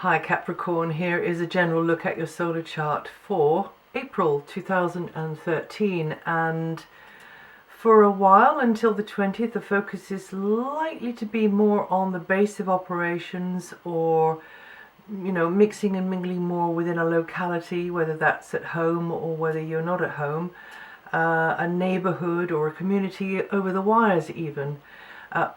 Hi Capricorn, here is a general look at your solar chart for April 2013, and for a while until the 20th the focus is likely to be more on the base of operations, or mixing and mingling more within a locality, whether that's at home or whether you're not at home, a neighborhood or a community over the wires even.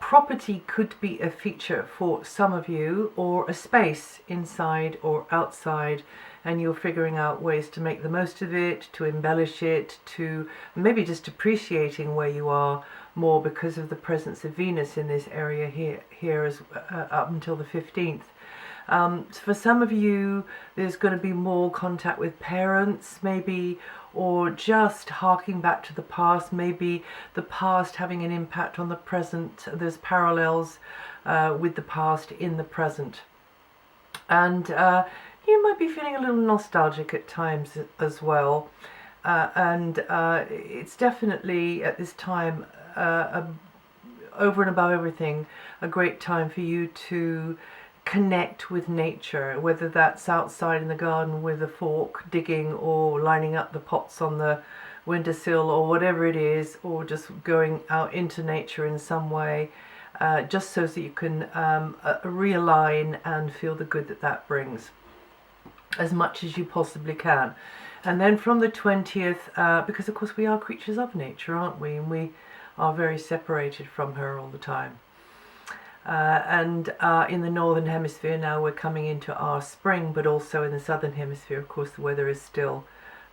Property could be a feature for some of you, or a space inside or outside, and you're figuring out ways to make the most of it, to embellish it, to maybe just appreciating where you are more because of the presence of Venus in this area here as up until the 15th. For some of you, there's going to be more contact with parents, maybe, or just harking back to the past, maybe the past having an impact on the present. There's parallels with the past in the present. And you might be feeling a little nostalgic at times as well. And it's definitely at this time, over and above everything, a great time for you to connect with nature, whether that's outside in the garden with a fork digging, or lining up the pots on the windowsill, or whatever it is, or just going out into nature in some way, just so that you can realign and feel the good that brings as much as you possibly can. And then from the 20th, because of course we are creatures of nature, aren't we, and we are very separated from her all the time. And in the northern hemisphere now we're coming into our spring, but also in the southern hemisphere, of course, the weather is still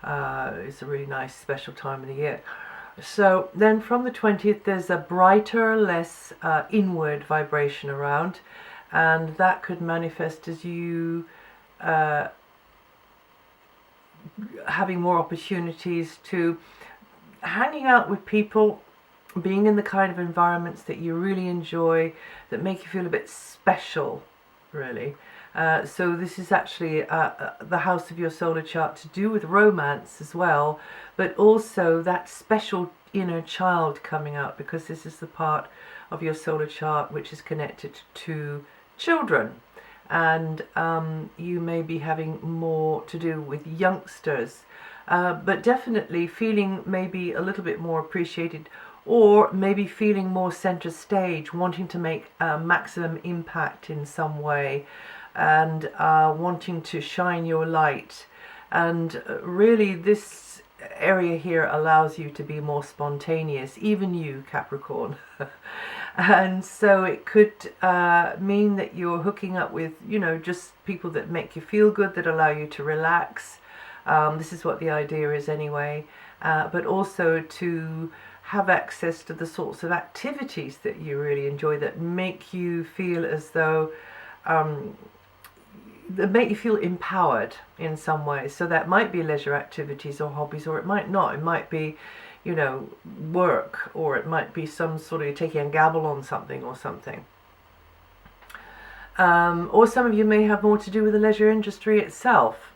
it's a really nice special time of the year. So then from the 20th there's a brighter, less inward vibration around, and that could manifest as you having more opportunities to hanging out with people, being in the kind of environments that you really enjoy, that make you feel a bit special, really. So this is actually the house of your solar chart to do with romance as well, but also that special inner child coming out, because this is the part of your solar chart which is connected to children. And you may be having more to do with youngsters, but definitely feeling maybe a little bit more appreciated, or maybe feeling more center stage, wanting to make a maximum impact in some way, and wanting to shine your light. And really this area here allows you to be more spontaneous, even you, Capricorn. And so it could mean that you're hooking up with, just people that make you feel good, that allow you to relax. This is what the idea is anyway. But also to have access to the sorts of activities that you really enjoy, that make you feel as though that make you feel empowered in some way. So that might be leisure activities or hobbies, or it might not. It might be work, or it might be some sort of taking a gamble on something or something. Or some of you may have more to do with the leisure industry itself.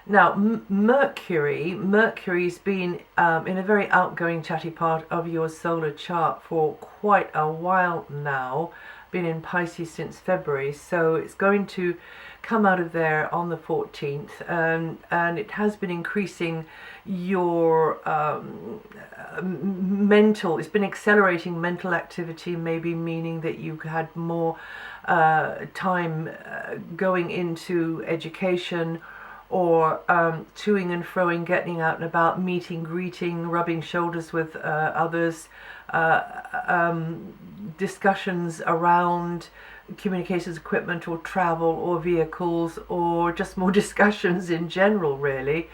Now, Mercury's been in a very outgoing, chatty part of your solar chart for quite a while now, been in Pisces since February, so it's going to come out of there on the 14th, and it has been increasing your it's been accelerating mental activity, maybe meaning that you had more time going into education, or toing and froing, getting out and about, meeting, greeting, rubbing shoulders with others, discussions around communications equipment or travel or vehicles, or just more discussions in general, really,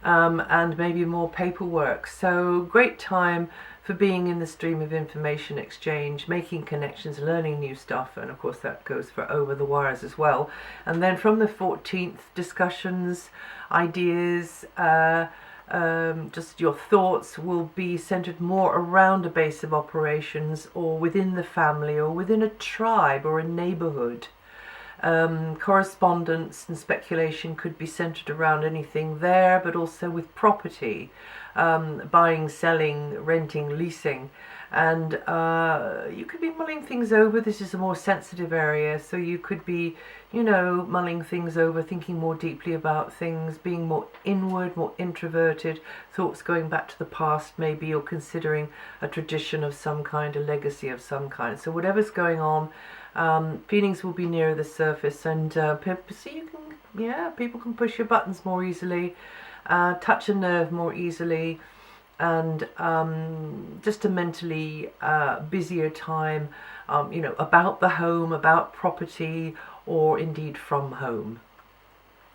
and maybe more paperwork. So great time for being in the stream of information exchange, making connections, learning new stuff, and of course that goes for over the wires as well. And then from the 14th, discussions, ideas, just your thoughts will be centered more around a base of operations, or within the family, or within a tribe or a neighborhood. Correspondence and speculation could be centered around anything there, but also with property, buying, selling, renting, leasing. and you could be mulling things over. This is a more sensitive area, so you could be, you know, mulling things over, thinking more deeply about things, being more inward, more introverted, thoughts going back to the past. Maybe you're considering a tradition of some kind, a legacy of some kind. So whatever's going on, feelings will be nearer the surface, and so you can, yeah, people can push your buttons more easily, touch a nerve more easily, and just a mentally busier time, you know, about the home, about property, or indeed from home,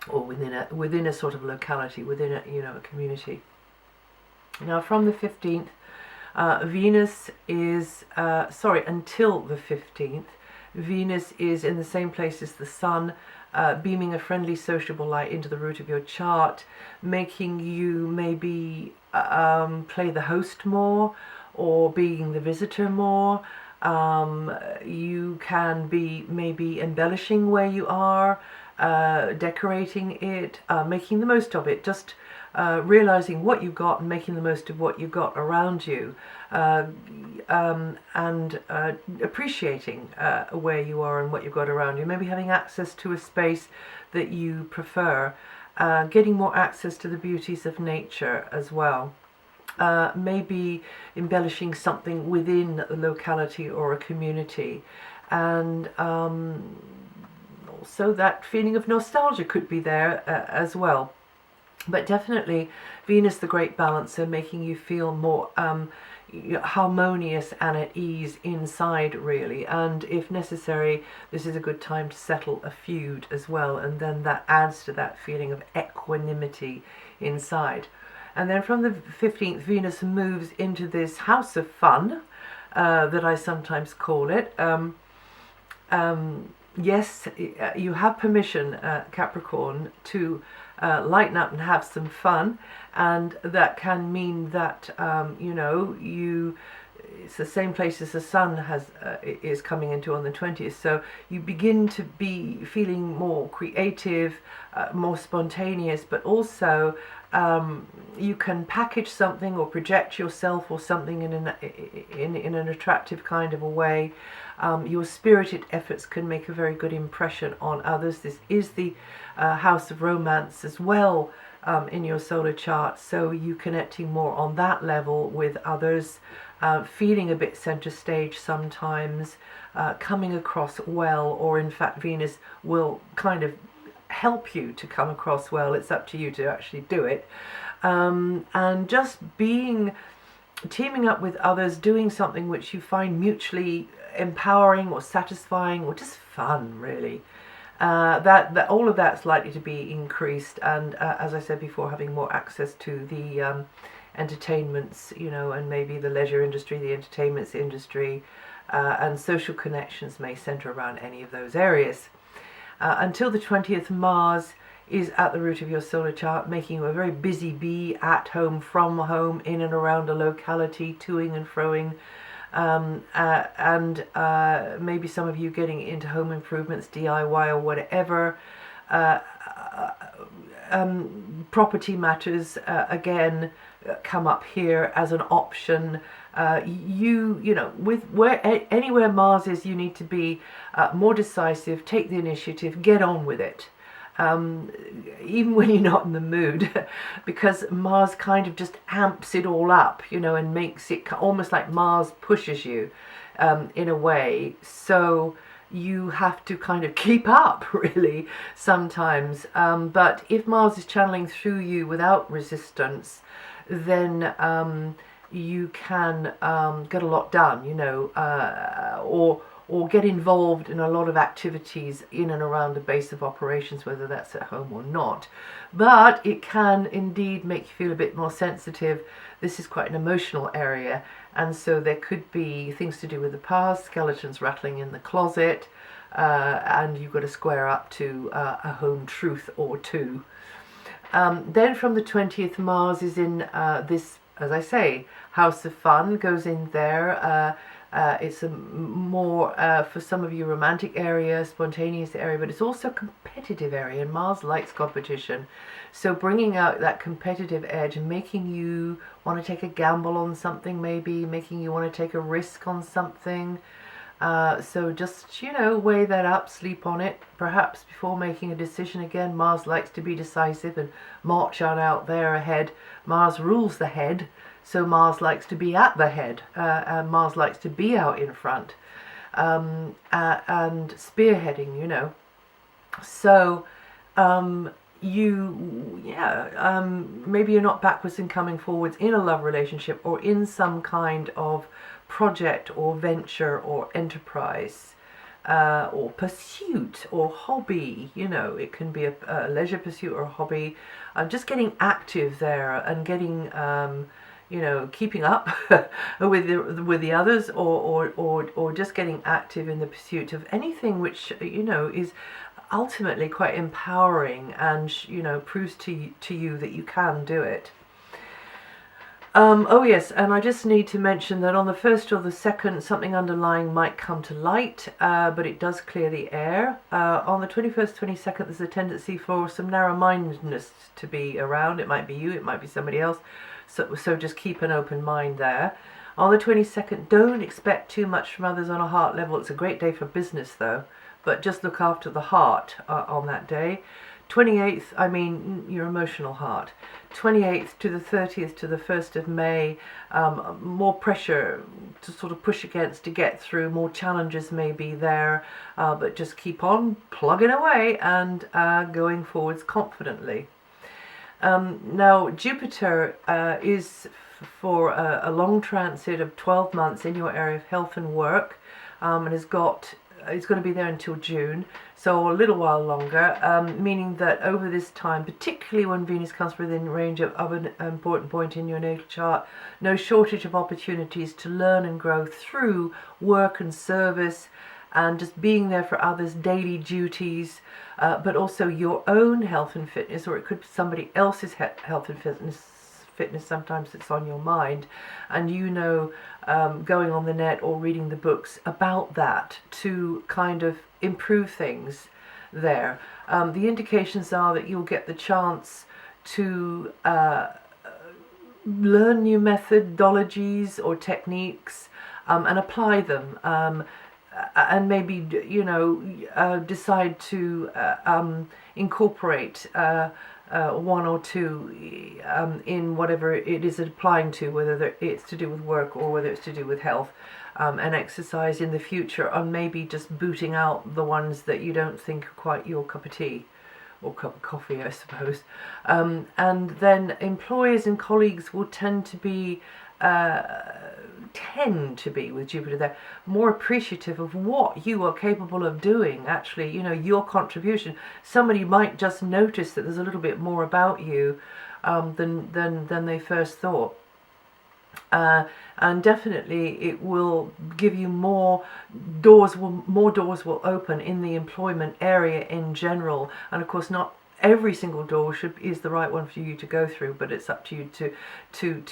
or within a sort of locality, within a, you know, a community. Now from the 15th, Venus is until the 15th, Venus is in the same place as the Sun, beaming a friendly, sociable light into the root of your chart, making you maybe play the host more, or being the visitor more. You can be maybe embellishing where you are, decorating it, making the most of it, just realizing what you've got and making the most of what you've got around you, and appreciating where you are and what you've got around you. Maybe having access to a space that you prefer, getting more access to the beauties of nature as well. Maybe embellishing something within a locality or a community, and also that feeling of nostalgia could be there as well. But definitely Venus, the great balancer, making you feel more harmonious and at ease inside, really. And if necessary, this is a good time to settle a feud as well, and then that adds to that feeling of equanimity inside. And then from the 15th, Venus moves into this house of fun, that I sometimes call it. Yes, you have permission, Capricorn, to lighten up and have some fun, and that can mean that you know, it's the same place as the Sun is coming into on the 20th, so you begin to be feeling more creative, more spontaneous, but also you can package something or project yourself or something in an attractive kind of a way. Your spirited efforts can make a very good impression on others. This is the house of romance as well in your solar chart, so you connecting more on that level with others, feeling a bit center stage sometimes, coming across well, or in fact Venus will kind of help you to come across well. It's up to you to actually do it, and just teaming up with others, doing something which you find mutually empowering or satisfying or just fun, really. That all of that's likely to be increased, and as I said before, having more access to the entertainments, you know, and maybe the leisure industry, the entertainments industry, and social connections may center around any of those areas. Until the 20th, Mars is at the root of your solar chart, making you a very busy bee, at home, from home, in and around a locality, toing and froing, and maybe some of you getting into home improvements, DIY or whatever. Property matters again come up here as an option. You know, anywhere Mars is, you need to be more decisive, take the initiative, get on with it. Even when you're not in the mood, because Mars kind of just amps it all up, you know, and makes it almost like Mars pushes you in a way. So you have to kind of keep up, really, sometimes. But if Mars is channeling through you without resistance, then you can get a lot done, you know, or get involved in a lot of activities in and around the base of operations, whether that's at home or not. But it can indeed make you feel a bit more sensitive. This is quite an emotional area, and so there could be things to do with the past, skeletons rattling in the closet, and you've got to square up to a home truth or two. Then from the 20th, Mars is in this, as I say, house of fun, goes in there, It's a more, for some of you, romantic area, spontaneous area, but it's also a competitive area, and Mars likes competition. So bringing out that competitive edge and making you want to take a gamble on something, maybe making you want to take a risk on something. So just, weigh that up, sleep on it, perhaps before making a decision. Again, Mars likes to be decisive and march on out there ahead. Mars rules the head, so Mars likes to be at the head, and Mars likes to be out in front, and spearheading, So, maybe you're not backwards in coming forwards in a love relationship or in some kind of project or venture or enterprise, or pursuit or hobby. It can be a leisure pursuit or a hobby. Just getting active there and getting keeping up with the others, or just getting active in the pursuit of anything which is ultimately quite empowering and proves to you that you can do it. Oh yes, and I just need to mention that on the 1st or the 2nd, something underlying might come to light, but it does clear the air. On the 21st, 22nd, there's a tendency for some narrow-mindedness to be around. It might be you, it might be somebody else, so just keep an open mind there. On the 22nd, don't expect too much from others on a heart level. It's a great day for business, though, but just look after the heart on that day. 28th, your emotional heart. 28th to the 30th to the 1st of May, more pressure to sort of push against to get through, more challenges may be there, but just keep on plugging away and going forwards confidently. Now, Jupiter is for a long transit of 12 months in your area of health and work, and it's going to be there until June, so a little while longer, meaning that over this time, particularly when Venus comes within range of an important point in your natal chart, no shortage of opportunities to learn and grow through work and service and just being there for others' daily duties, but also your own health and fitness, or it could be somebody else's health and fitness. Sometimes it's on your mind, and going on the net or reading the books about that to kind of improve things there. The indications are that you'll get the chance to learn new methodologies or techniques and apply them, and maybe decide to incorporate one or two in whatever it is applying to, whether it's to do with work or whether it's to do with health and exercise in the future, and maybe just booting out the ones that you don't think are quite your cup of tea or cup of coffee, I suppose. And then employers and colleagues will tend to be with Jupiter there, more appreciative of what you are capable of doing, actually, your contribution. Somebody might just notice that there's a little bit more about you than they first thought. And definitely it will give you more doors will open in the employment area in general. And of course, not every single door is the right one for you to go through, but it's up to you to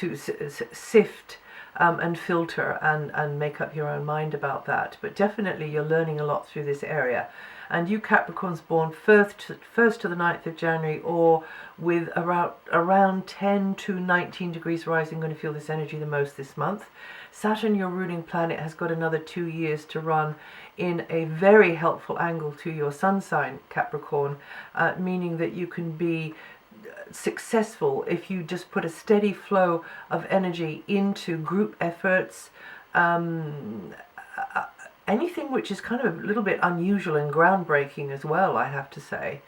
sift and filter and make up your own mind about that. But definitely you're learning a lot through this area. And you Capricorns born 1st to the 9th of January, or with around 10 to 19 degrees rising, going to feel this energy the most this month. Saturn, your ruling planet, has got another 2 years to run in a very helpful angle to your sun sign, Capricorn, meaning that you can be successful if you just put a steady flow of energy into group efforts, anything which is kind of a little bit unusual and groundbreaking as well, I have to say.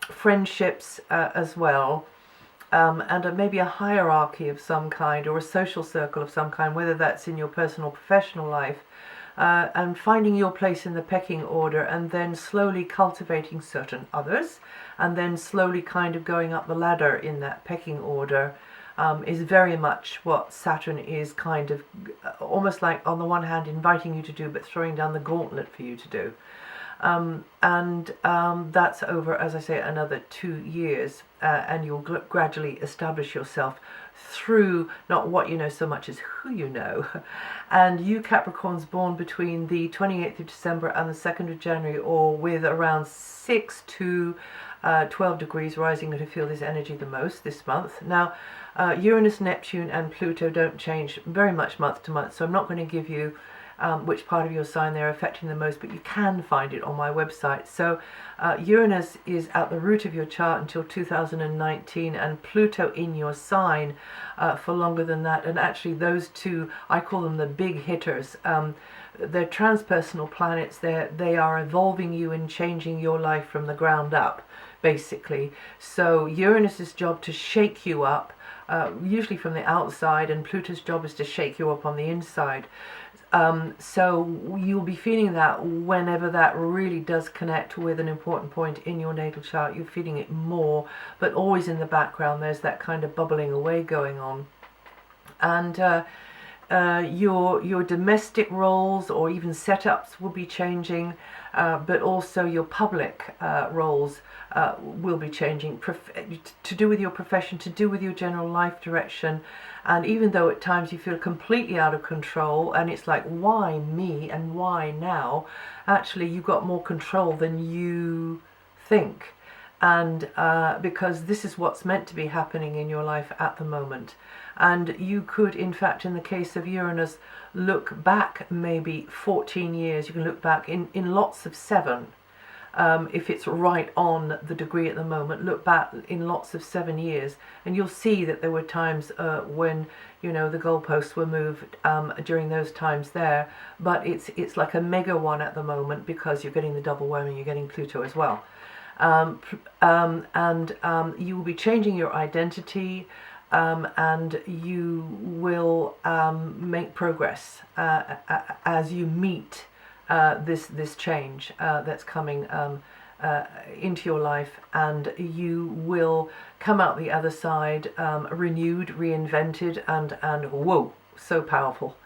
Friendships as well, and maybe a hierarchy of some kind or a social circle of some kind, whether that's in your personal or professional life, and finding your place in the pecking order, and then slowly cultivating certain others, and then slowly kind of going up the ladder in that pecking order, is very much what Saturn is kind of almost like, on the one hand, inviting you to do, but throwing down the gauntlet for you to do. That's over, as I say, another 2 years, and you'll gradually establish yourself through not what you know so much as who you know. And you Capricorns born between the 28th of December and the 2nd of January, or with around 6 to 12 degrees rising, to feel this energy the most this month. Now, Uranus, Neptune and Pluto don't change very much month to month, so I'm not going to give you which part of your sign they're affecting the most, but you can find it on my website. So Uranus is at the root of your chart until 2019, and Pluto in your sign for longer than that. And actually those two, I call them the big hitters. They're transpersonal planets. They are evolving you and changing your life from the ground up, basically. So Uranus's job to shake you up, usually from the outside, and Pluto's job is to shake you up on the inside. So you'll be feeling that whenever that really does connect with an important point in your natal chart. You're feeling it more, but always in the background there's that kind of bubbling away going on. And your domestic roles or even setups will be changing, but also your public roles will be changing, to do with your profession, to do with your general life direction. And even though at times you feel completely out of control and it's like, why me and why now, actually you've got more control than you think. And because this is what's meant to be happening in your life at the moment. And you could, in fact, in the case of Uranus, look back maybe 14 years. You can look back in lots of 7. If it's right on the degree at the moment, look back in lots of 7 years, and you'll see that there were times when, you know, the goalposts were moved during those times there. But it's like a mega one at the moment, because you're getting the double whammy, you're getting Pluto as well. You will be changing your identity, and you will make progress as you meet this change that's coming into your life, and you will come out the other side renewed, reinvented, and whoa, so powerful.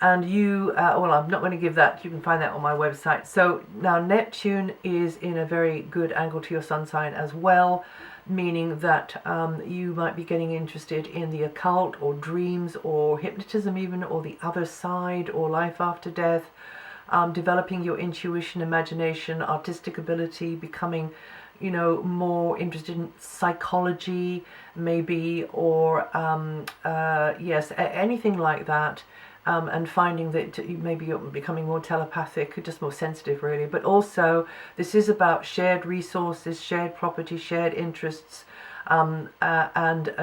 And you, well, I'm not going to give that, you can find that on my website. So now Neptune is in a very good angle to your sun sign as well, meaning that you might be getting interested in the occult, or dreams, or hypnotism even, or the other side, or life after death, developing your intuition, imagination, artistic ability, becoming, you know, more interested in psychology maybe, or yes, anything like that. And finding that maybe you're becoming more telepathic, just more sensitive really. But also this is about shared resources, shared property, shared interests, and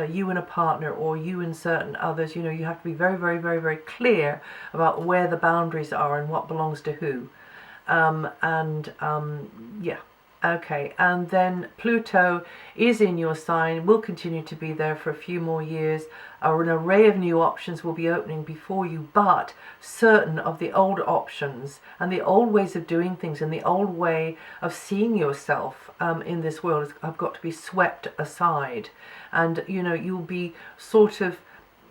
you and a partner, or you and certain others. You know, you have to be very, very, very, very clear about where the boundaries are and what belongs to who. Yeah. Okay, and then Pluto is in your sign, will continue to be there for a few more years. An array of new options will be opening before you, but certain of the old options and the old ways of doing things and the old way of seeing yourself in this world have got to be swept aside. And, you know, you'll be sort of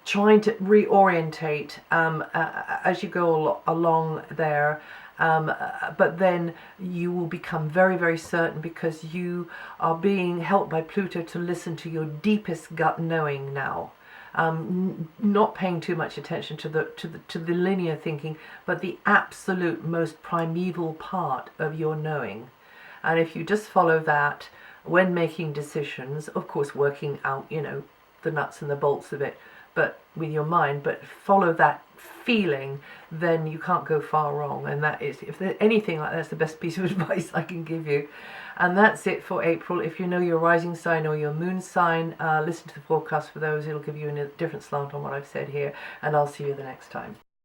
trying to reorientate as you go along there. But then you will become very, very certain, because you are being helped by Pluto to listen to your deepest gut knowing now. Not paying too much attention to the linear thinking, but the absolute most primeval part of your knowing. And if you just follow that when making decisions, of course working out, you know, the nuts and the bolts of it, but with your mind, but follow that feeling, then you can't go far wrong. And that is, if there's anything like that, that's the best piece of advice I can give you. And that's it for April. If you know your rising sign or your moon sign, listen to the forecast for those. It'll give you a different slant on what I've said here, and I'll see you the next time.